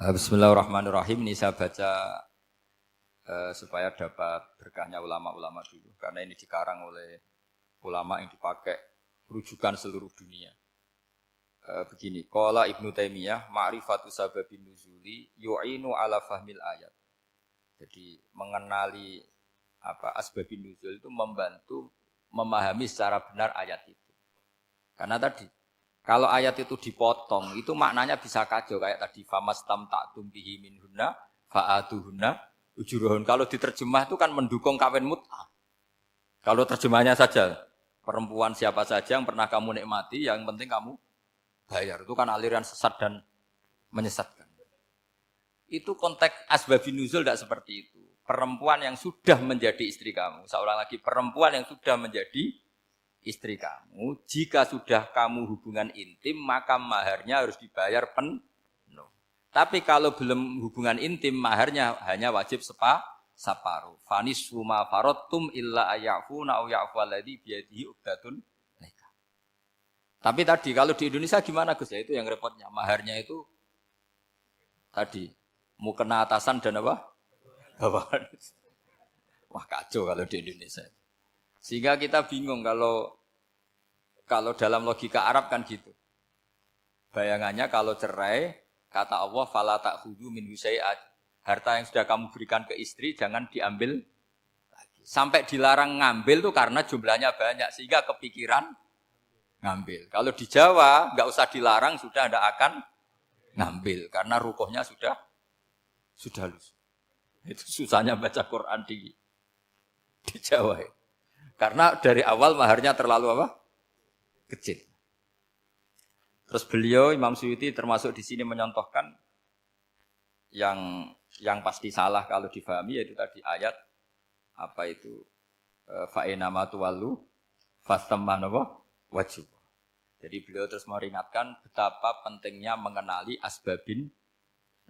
Bismillahirrahmanirrahim. Ini saya baca supaya dapat berkahnya ulama-ulama dulu. Karena ini dikarang oleh ulama yang dipakai rujukan seluruh dunia. Begini, qala Ibnu Taimiyah, ma'rifatu sababin nuzuli yu'inu ala fahmil ayat. Jadi mengenali asbabin nuzul itu membantu memahami secara benar ayat itu. Karena tadi kalau ayat itu dipotong, itu maknanya bisa kacau kayak tadi famastam ta'tum bihi minhunna fa'atuhunna ujuruhun. Kalau diterjemah itu kan mendukung kawin mut'ah. Kalau terjemahnya saja perempuan siapa saja yang pernah kamu nikmati, yang penting kamu bayar. Itu kan aliran sesat dan menyesatkan. Itu konteks asbabun nuzul tidak seperti itu. Perempuan yang sudah menjadi istri kamu, seorang lagi perempuan yang sudah menjadi istri kamu, jika sudah kamu hubungan intim, maka maharnya harus dibayar penuh. Tapi kalau belum hubungan intim, maharnya hanya wajib separuh. Fanisfu ma faradtum illa ayafuna aw ya'fu alladhi biyadihi uqdatun nikah. Tapi tadi kalau di Indonesia gimana Gus? Ya itu yang repotnya. Maharnya itu tadi mau kena atasan dan apa? Bawahan. Wah kacau kalau di Indonesia. Sehingga kita bingung kalau dalam logika Arab kan gitu. Bayangannya kalau cerai, kata Allah fala ta'khudhu minhu syai'an. Harta yang sudah kamu berikan ke istri jangan diambil lagi. Sampai dilarang ngambil tuh karena jumlahnya banyak sehingga kepikiran ngambil. Kalau di Jawa enggak usah dilarang sudah tidak akan ngambil karena rukuhnya sudah lusuh. Itu susahnya baca Quran di Jawa ya. Karena dari awal maharnya terlalu apa? Kecil. Terus beliau Imam Suyuti termasuk di sini menyontohkan yang pasti salah kalau difahami yaitu tadi ayat apa itu fa inama tuwallu fastamma wajhu. Jadi beliau terus meringatkan betapa pentingnya mengenali asbabin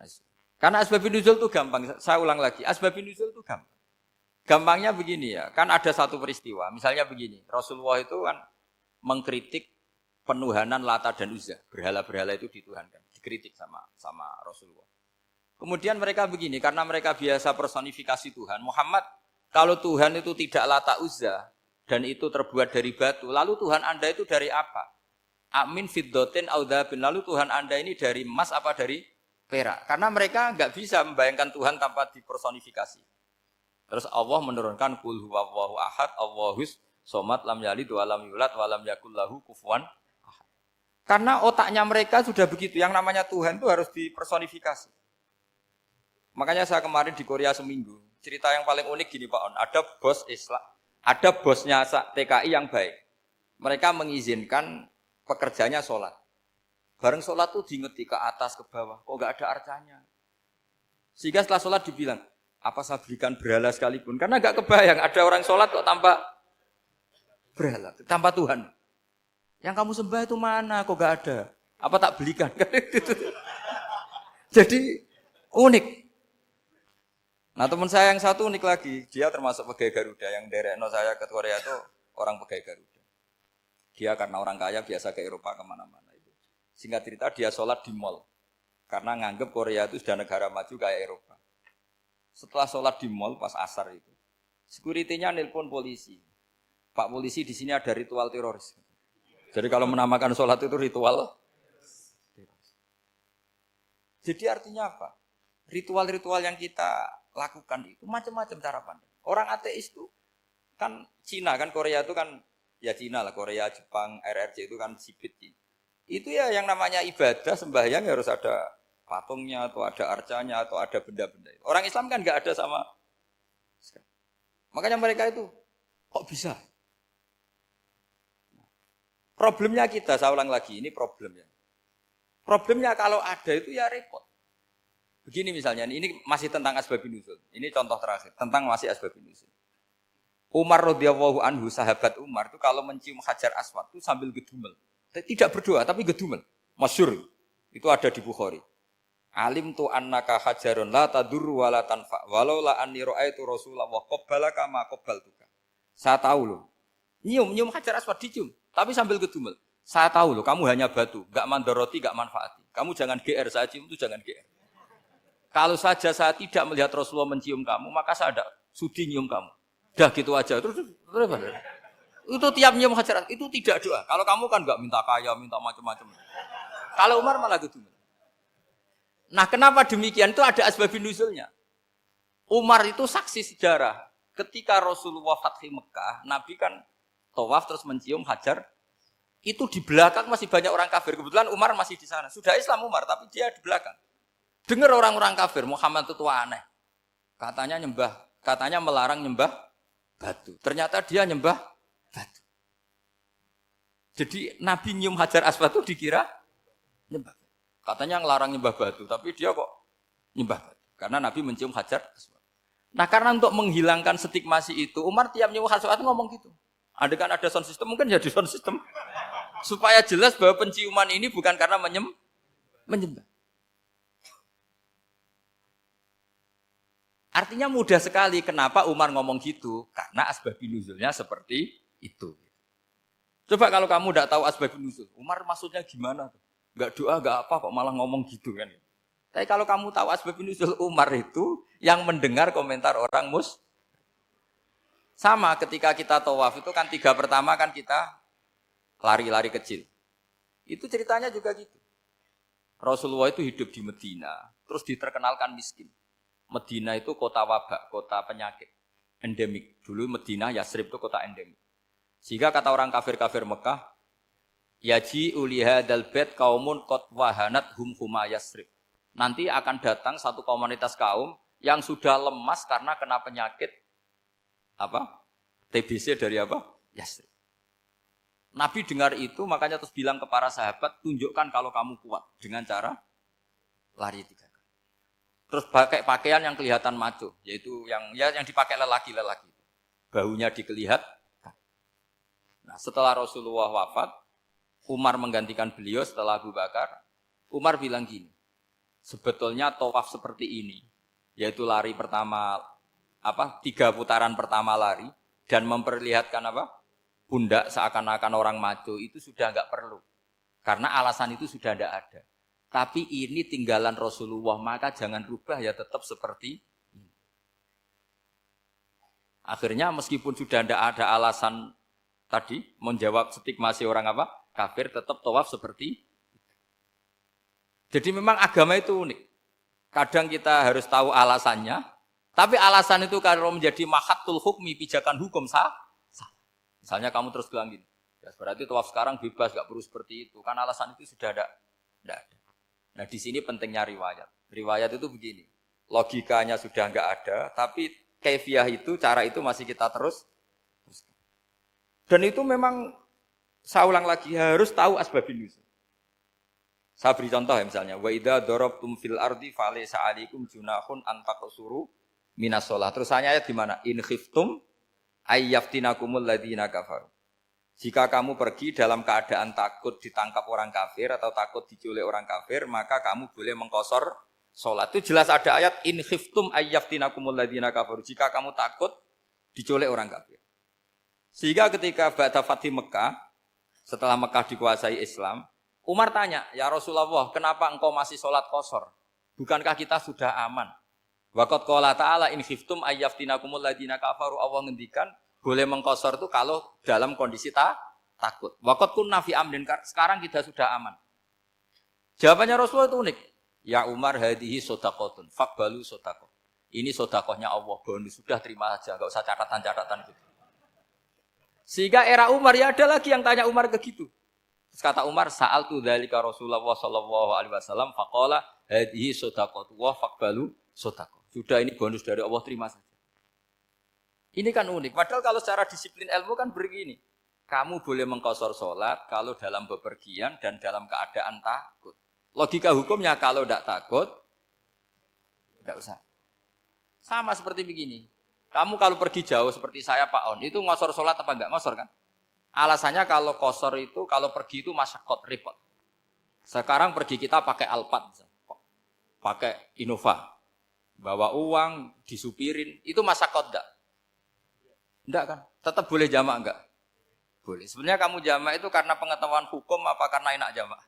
nuzul. Karena asbabin nuzul itu gampang. Saya ulang lagi, asbabin nuzul itu gampang. Gampangnya begini ya, kan ada satu peristiwa. Misalnya begini, Rasulullah itu kan mengkritik penuhanan Lata dan Uzza. Berhala-berhala itu dituhankan, dikritik sama Rasulullah. Kemudian mereka begini, karena mereka biasa personifikasi Tuhan. Muhammad, kalau Tuhan itu tidak Lata Uzza dan itu terbuat dari batu, lalu Tuhan Anda itu dari apa? Amin fiddotin audhabin, lalu Tuhan Anda ini dari emas apa dari perak? Karena mereka enggak bisa membayangkan Tuhan tanpa dipersonifikasi. Terus Allah menurunkan qul huwallahu ahad, Allahus somad, lam yalid wa lam yulad wa lam yakul lahu kufuwan ahad. Karena otaknya mereka sudah begitu, yang namanya Tuhan itu harus dipersonifikasi. Makanya saya kemarin di Korea seminggu, cerita yang paling unik gini Pak On, ada bos Islam, ada bosnya TKI yang baik. Mereka mengizinkan pekerjanya sholat. Bareng sholat tuh diingeti ke atas ke bawah, kok enggak ada arcanya. Sehingga setelah sholat dibilang, apa saya berikan berhala sekalipun? Karena enggak kebayang ada orang sholat kok tanpa berhala, tanpa Tuhan. Yang kamu sembah itu mana? Kok enggak ada? Apa tak belikan? Jadi unik. Nah teman saya yang satu unik lagi. Dia termasuk pegawai Garuda. Yang derekno saya ke Korea itu orang pegawai Garuda. Dia karena orang kaya biasa ke Eropa kemana-mana. Singkat cerita dia sholat di mall. Karena nganggep Korea itu sudah negara maju kayak Eropa. Setelah sholat di mall pas asar itu, security-nya nelpon polisi. Pak polisi di sini ada ritual teroris. Jadi kalau menamakan sholat itu ritual teroris. Jadi artinya apa? Ritual-ritual yang kita lakukan itu macam-macam cara pandang. Orang ateis itu kan Cina kan Korea itu kan ya Cina lah, Korea, Jepang, RRC itu kan sipit. Itu ya yang namanya ibadah sembahyang harus ada patungnya atau ada arcanya atau ada benda-benda itu. Orang Islam kan enggak ada sama sekali. Makanya mereka itu kok bisa? Problemnya kita, saya ulang lagi, ini problemnya. Problemnya kalau ada itu ya repot. Begini misalnya, ini masih tentang asbabun nuzul. Ini contoh terakhir, tentang masih asbabun nuzul. Umar radhiyallahu anhu, sahabat Umar itu kalau mencium Hajar Aswad itu sambil gedumel. Tidak berdoa tapi gedumel. Masyhur. Itu ada di Bukhari. Alim tu annaka hajarun la tadurru wa la tanfa walau la anni ra'aitu Rasulullah qabbalaka ma qabbaltuka. Saya tahu loh. Nyium Hajar Aswad dicium, tapi sambil gedumel. Saya tahu loh, kamu hanya batu, enggak mandoroti, enggak manfaati. Kamu jangan GR, saya cium itu jangan GR. Kalau saja saya tidak melihat Rasulullah mencium kamu, maka saya ada sudi nyium kamu. Dah gitu aja. Terus itu tiap nyium Hajar itu tidak doa. Kalau kamu kan nggak minta kaya, minta macam-macam. Kalau Umar malah gitu. Nah, kenapa demikian? Itu ada asbabun nuzulnya. Umar itu saksi sejarah. Ketika Rasulullah Fathi Mekah, Nabi kan tawaf terus mencium Hajar. Itu di belakang masih banyak orang kafir. Kebetulan Umar masih di sana. Sudah Islam Umar, tapi dia di belakang. Dengar orang-orang kafir, Muhammad itu aneh. Katanya melarang nyembah batu. Ternyata dia nyembah batu. Jadi Nabi nyium Hajar Aswad itu dikira nyembah. Katanya ngelarang nyembah batu, tapi dia kok nyembah batu. Karena Nabi mencium Hajar Aswad. Nah, karena untuk menghilangkan stigmasi itu, Umar tiap nyium Hajar Aswad itu ngomong gitu. Ada kan ada sound system, mungkin jadi sound system. Supaya jelas bahwa penciuman ini bukan karena menyembah. Artinya mudah sekali kenapa Umar ngomong gitu. Karena asbabun nuzulnya seperti itu. Coba kalau kamu tidak tahu asbabun nuzul. Umar maksudnya gimana? Enggak doa, enggak apa kok malah ngomong gitu kan. Tapi kalau kamu tahu asbabun nuzul Umar itu yang mendengar komentar orang sama ketika kita tawaf itu kan 3 pertama kan kita lari-lari kecil. Itu ceritanya juga gitu. Rasulullah itu hidup di Medina. Terus diterkenalkan miskin. Medina itu kota wabak, kota penyakit, endemik. Dulu Medina, Yasrib itu kota endemik. Sehingga kata orang kafir-kafir Mekah, yaji ulihadal bait kaumun qad wahanat huma Yasrib. Nanti akan datang satu komunitas kaum yang sudah lemas karena kena penyakit TBC dari Yasrib. Nabi dengar itu makanya terus bilang ke para sahabat, tunjukkan kalau kamu kuat dengan cara lari 3 kali. Terus pakai pakaian yang kelihatan maco, yaitu yang dipakai lelaki-lelaki. Bahunya dikelihatkan. Nah, setelah Rasulullah wafat, Umar menggantikan beliau setelah Abu Bakar. Umar bilang gini, sebetulnya tawaf seperti ini, yaitu lari pertama 3 putaran pertama lari dan memperlihatkan pundak seakan-akan orang maco itu sudah enggak perlu. Karena alasan itu sudah tidak ada. Tapi ini tinggalan Rasulullah, maka jangan rubah ya tetap seperti ini. Akhirnya meskipun sudah tidak ada alasan tadi menjawab stigmasi orang kafir, tetap tawaf seperti itu. Jadi memang agama itu unik. Kadang kita harus tahu alasannya, tapi alasan itu kalau menjadi mahatul hukmi, pijakan hukum sah. Misalnya kamu terus bilang gini, ya berarti tawaf sekarang bebas, gak perlu seperti itu. Kan alasan itu sudah tidak ada. Nah di sini pentingnya riwayat. Riwayat itu begini, logikanya sudah enggak ada, tapi kaifiah itu, cara itu masih kita terus. Dan itu memang, saya ulang lagi, harus tahu asbabun nuzul. Saya beri contoh ya misalnya, wa idza darabtum fil ardi falaysa 'alaikum junahun an taqsuru minas shalah. Terus ayat di mana? In khiftum ayyaftinakumul ladzina kafaru. Jika kamu pergi dalam keadaan takut ditangkap orang kafir atau takut diculik orang kafir, maka kamu boleh mengqasar salat. Itu jelas ada ayat in khiftum ayyaftinakumul ladzina kafaru. Jika kamu takut diculik orang kafir. Sehingga ketika ba'da Fathi Mekah, setelah Mekah dikuasai Islam, Umar tanya, "Ya Rasulullah, kenapa engkau masih salat qasar? Bukankah kita sudah aman?" Waqad qala ta'ala in khiftum ayyaftinakumul ladzina kafaru. Allah ngendikan boleh mengqasar itu kalau dalam kondisi takut. Waqad kunna fi amrin, sekarang kita sudah aman. Jawabannya Rasulullah itu unik. Ya Umar hadihi shadaqatun, faqbalu shadaqah. Ini sedekahnya Allah, bonus sudah terima saja, enggak usah catatan-catatan gitu. Sehingga era Umar ya ada lagi yang tanya Umar ke gitu. Terus kata Umar, sa'altu dzalika Rasulullah sallallahu alaihi wasallam faqala hadihi shadaqatu wa faqbalu shadaqah. Sudah ini bonus dari Allah, terima saja. Ini kan unik. Padahal kalau secara disiplin ilmu kan begini. Kamu boleh mengqasar sholat kalau dalam bepergian dan dalam keadaan takut. Logika hukumnya kalau tidak takut, tidak usah. Sama seperti begini. Kamu kalau pergi jauh seperti saya Pak On, itu ngosor sholat apa enggak ngosor kan? Alasannya kalau kosor itu, kalau pergi itu masyakot, repot. Sekarang pergi kita pakai Alphard, pakai Innova. Bawa uang, disupirin, itu masyakot enggak? Enggak kan? Tetap boleh jamak enggak? Boleh. Sebenarnya kamu jamak itu karena pengetahuan hukum apa karena enak jamak?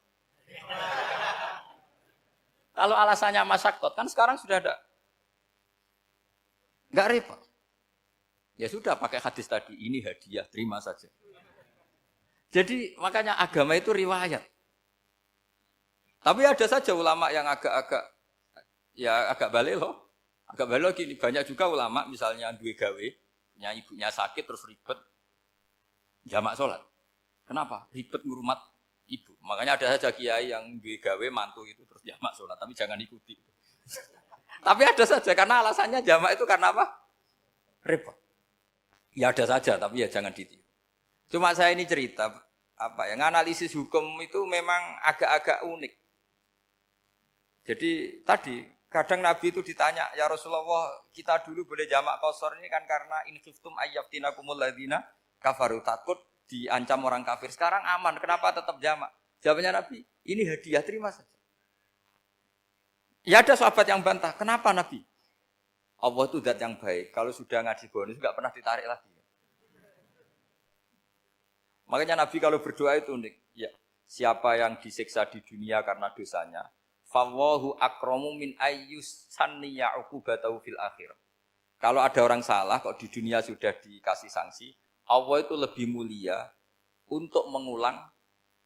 Kalau alasannya masyakot kan sekarang sudah ada. Enggak repot. Ya sudah pakai hadis tadi, ini hadiah, terima saja. Jadi makanya agama itu riwayat. Tapi ada saja ulama yang agak balik loh. Agak balik lagi, banyak juga ulama misalnya duwe gawe, ibunya sakit terus ribet jamak sholat. Kenapa? Ribet ngurumat ibu. Makanya ada saja kiai yang duwe gawe mantu itu terus jamak sholat, tapi jangan ikuti. Tapi ada saja karena alasannya jamak itu karena apa? Repot. Ya ada saja, tapi ya jangan ditiru. Cuma saya ini cerita apa ya, analisis hukum itu memang agak-agak unik. Jadi tadi kadang Nabi itu ditanya, ya Rasulullah kita dulu boleh jamak qasar ini kan karena in khiftum ayyafinakumul ladzina kafaru, takut diancam orang kafir. Sekarang aman, kenapa tetap jamak? Jawabnya Nabi, ini hadiah, terima saja. Ya ada sahabat yang bantah, kenapa Nabi? Allah itu zat yang baik, kalau sudah ngaji bonus nggak pernah ditarik lagi. Makanya Nabi kalau berdoa itu unik. Ya, siapa yang disiksa di dunia karena dosanya, fawahu akramu min ayyus sanniya uqubatahu fil akhir. Kalau ada orang salah kok di dunia sudah dikasih sanksi, Allah itu lebih mulia untuk mengulang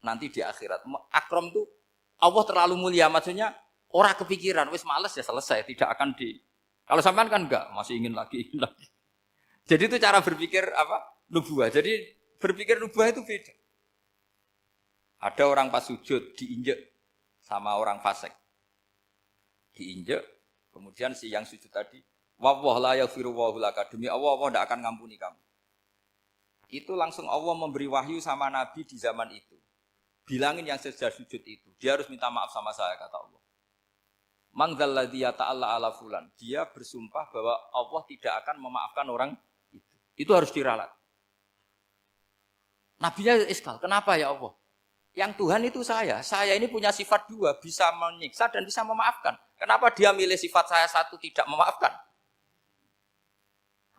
nanti di akhirat. Akram itu Allah terlalu mulia, maksudnya orang kepikiran, wis males ya selesai, tidak akan di. Kalau sampean kan enggak, masih ingin lagi. Jadi itu cara berpikir apa? Nubuah. Jadi berpikir nubuah itu beda. Ada orang pas sujud diinjek sama orang fasik. Diinjek, kemudian si yang sujud tadi, wallahu la yaghfiru wallahu laka, demi Allah tidak akan ngampuni kamu. Itu langsung Allah memberi wahyu sama Nabi di zaman itu. Bilangin yang sedang sujud itu, dia harus minta maaf sama saya, kata Allah. Man dzalladzi yata'alla ala fulan, dia bersumpah bahwa Allah tidak akan memaafkan orang itu. Itu harus diralat. Nabinya iskal, kenapa ya Allah? Yang Tuhan itu saya ini punya sifat dua, bisa menyiksa dan bisa memaafkan. Kenapa dia milih sifat saya satu tidak memaafkan?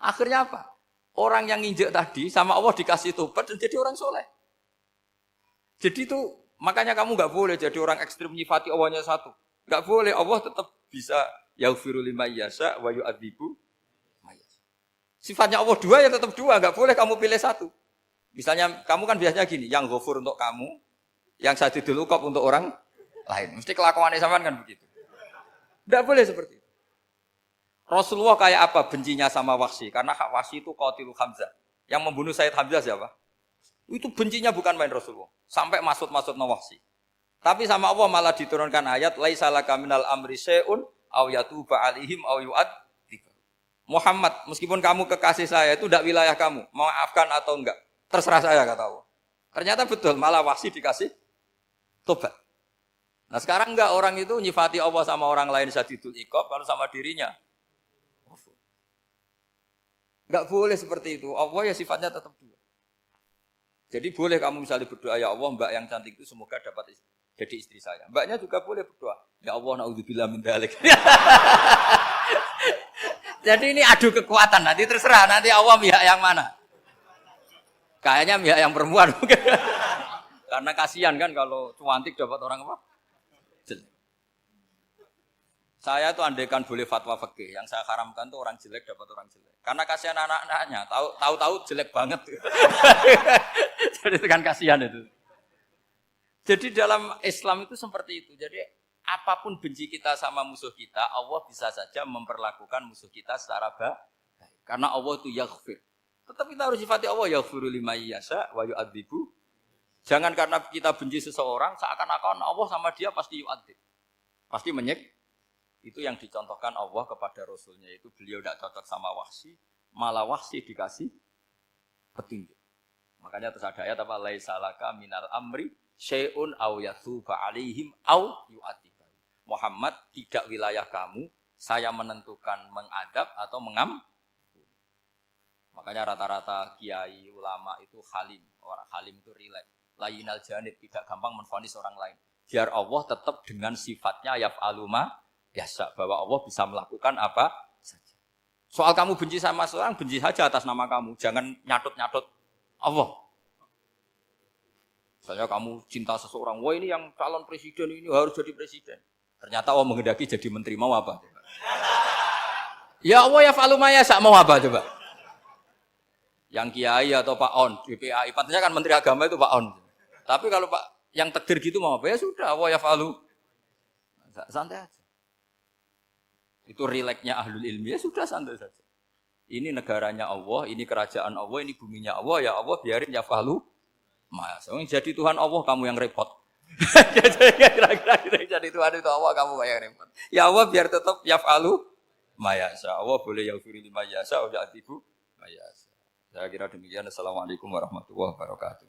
Akhirnya apa? Orang yang nginjek tadi sama Allah dikasih tobat dan jadi orang soleh. Jadi itu makanya kamu nggak boleh jadi orang ekstrim nyifati Allahnya satu. Nggak boleh, Allah tetap bisa yaghfiru liman yasha wa yu'adzibu may yasha. Sifatnya Allah dua ya tetap dua, nggak boleh kamu pilih satu. Misalnya kamu kan biasanya gini, yang ghafur untuk kamu, yang sadidul uqab untuk orang lain. Mesti kelakuannya sampean kan begitu. Tidak boleh seperti itu. Rasulullah kayak apa bencinya sama Wahsy? Karena Wahsy itu qatilul Hamzah. Yang membunuh Sayyid Hamzah siapa? Itu bencinya bukan main Rasulullah. Sampai maksud-maksud Wahsy. Tapi sama Allah malah diturunkan ayat laisa laka minal amri syai'un aw yatuba alaihim aw yu'adzib. Muhammad, meskipun kamu kekasih saya itu tidak wilayah kamu, maafkan atau enggak. Terserah saya, kata Allah. Ternyata betul, malah Wahsy dikasih tobat. Nah sekarang enggak, orang itu nyifati Allah sama orang lain sadidul iqab, kalau sama dirinya. Enggak boleh seperti itu. Allah ya sifatnya tetap dua. Jadi boleh kamu misalnya berdoa, ya Allah mbak yang cantik itu semoga dapat jadi istri saya. Mbaknya juga boleh berdoa, ya Allah naudzubillah min dzalik. Jadi ini adu kekuatan, nanti terserah, nanti Allah pihak yang mana. Kayaknya pihak yang perempuan. Karena kasihan kan kalau cantik dapat orang apa? Jelek. Saya tuh andaikan boleh fatwa fikih, yang saya haramkan tuh orang jelek dapat orang jelek. Karena kasihan anak-anaknya, tahu-tahu jelek banget. Jadi itu kan kasihan itu. Jadi dalam Islam itu seperti itu. Jadi apapun benci kita sama musuh kita, Allah bisa saja memperlakukan musuh kita secara baik. Karena Allah itu yaghfir. Tetap kita harus sifati Allah yaghfiru liman yasha wa yu'adzibu. Jangan karena kita benci seseorang seakan-akan Allah sama dia pasti yu'adzib. Pasti menyik. Itu yang dicontohkan Allah kepada Rasulnya, itu beliau tidak cocok sama Wahsy, malah Wahsy dikasih petunjuk. Makanya terus ada ayat apa? Laisa laka minal amri syai'un aw yatuba alaihim aw yu'adzib. Muhammad, tidak wilayah kamu, saya menentukan mengadab atau mengampuni. Makanya rata-rata kiai ulama itu halim. Orang halim itu rileks. Layinal janib, tidak gampang menvonis orang lain. Biar Allah tetap dengan sifatnya yaf'alu ma biasa, bahwa Allah bisa melakukan apa saja. Soal kamu benci sama seorang, benci saja atas nama kamu. Jangan nyatut-nyatut Allah. Misalnya kamu cinta seseorang, wah ini yang calon presiden ini harus jadi presiden. Ternyata Allah menghendaki jadi menteri, mau apa? Ya Allah ya falu maya sak mau apa coba? Yang kiai atau Pak On, BPAI, patutnya kan menteri agama itu Pak On. Tapi kalau Pak yang takdir gitu mau apa? Ya sudah, Allah ya falu. Santai aja. Itu rileknya ahlul ilmi, ya sudah santai saja. Ini negaranya Allah, ini kerajaan Allah, ini buminya Allah, ya Allah biarin ya falu. Mas, jadi Tuhan Allah kamu yang repot. Kira-kira jadi Tuhan itu Allah kamu yang repot. Ya Allah biar tetap ya falu. Mayasa Allah boleh yaghfir liman yasha wa ya'tibu mayasa. Saya kira demikian. Assalamualaikum warahmatullahi wabarakatuh.